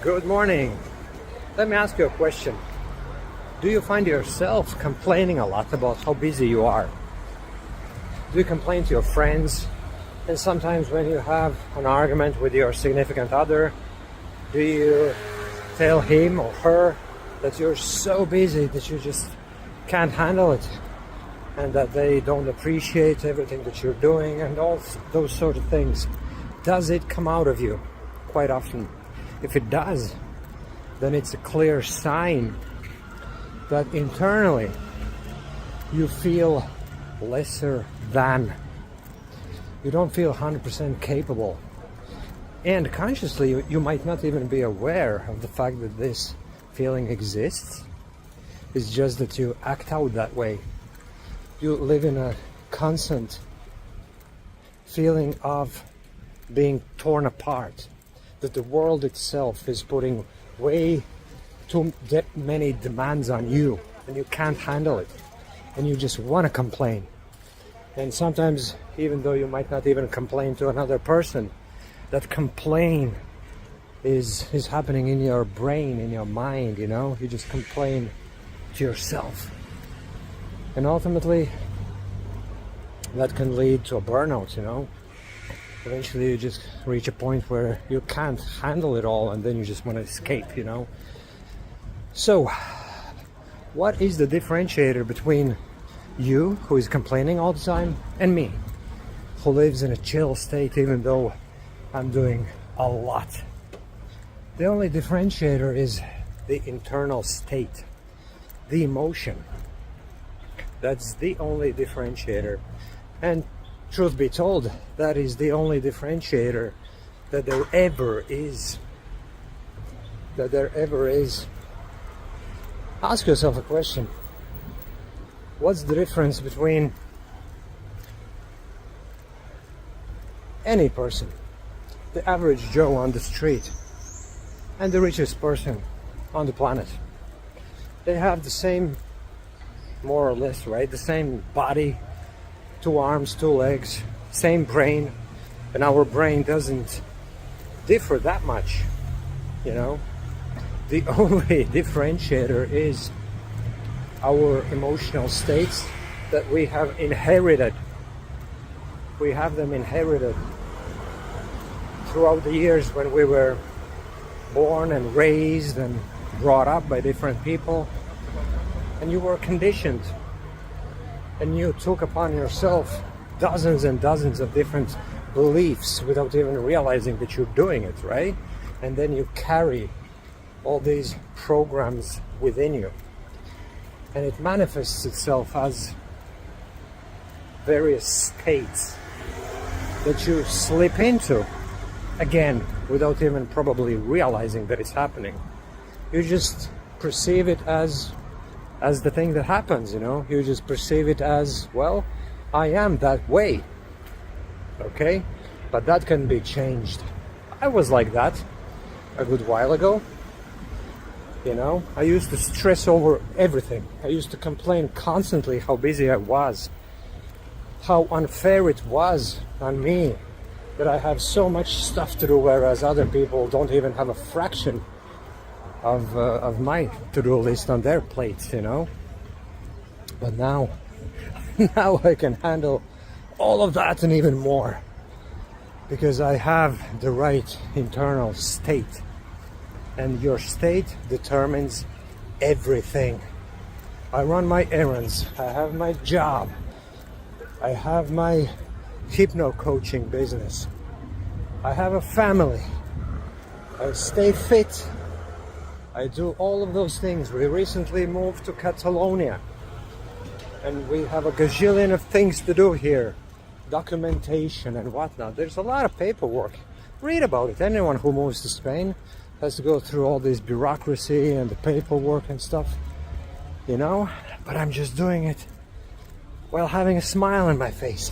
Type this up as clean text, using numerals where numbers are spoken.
Good morning. Let me ask you a question. Do you find yourself complaining a lot about how busy you are? Do you complain to your friends? And sometimes when you have an argument with your significant other, do you tell him or her that you're so busy that you just can't handle it, and that they don't appreciate everything that you're doing and all those sort of things? Does it come out of you quite often? If it does, then it's a clear sign that internally you feel lesser than. You don't feel 100% capable. And consciously, you might not even be aware of the fact that this feeling exists. It's just that you act out that way. You live in a constant feeling of being torn apart, that the world itself is putting way too many demands on you, and you can't handle it, and you just want to complain. And sometimes, even though you might not even complain to another person, that complaint is happening in your brain, in your mind, you know? You just complain to yourself. And ultimately, that can lead to a burnout, you know? Eventually you just reach a point where you can't handle it all, and then you just want to escape, you know? So, what is the differentiator between you, who is complaining all the time, and me, who lives in a chill state even though I'm doing a lot? The only differentiator is the internal state, the emotion. That's the only differentiator. And truth be told, that is the only differentiator that there ever is. Ask yourself a question. What's the difference between any person, the average Joe on the street, and the richest person on the planet? They have the same, more or less, right? The same body, 2 arms, 2 legs, same brain, and our brain doesn't differ that much, you know? The only differentiator is our emotional states that we have inherited. We have them inherited throughout the years when we were born and raised and brought up by different people, and you were conditioned, and you took upon yourself dozens and dozens of different beliefs without even realizing that you're doing it, right? And then you carry all these programs within you, and it manifests itself as various states that you slip into, again, without even probably realizing that it's happening. You just perceive it as the thing that happens, you know? You just perceive it as, well, I am that way, okay? But that can be changed. I was like that a good while ago, you know? I used to stress over everything. I used to complain constantly how busy I was, how unfair it was on me, that I have so much stuff to do, whereas other people don't even have a fraction of my to-do list on their plates, you know? But now I can handle all of that and even more, because I have the right internal state. And your state determines everything. I run my errands, I have my job, I have my hypno coaching business, I have a family, I stay fit, I do all of those things. We recently moved to Catalonia, and we have a gazillion of things to do here, documentation and whatnot. There's a lot of paperwork. Read about it. Anyone who moves to Spain has to go through all this bureaucracy and the paperwork and stuff, you know? But I'm just doing it while having a smile on my face.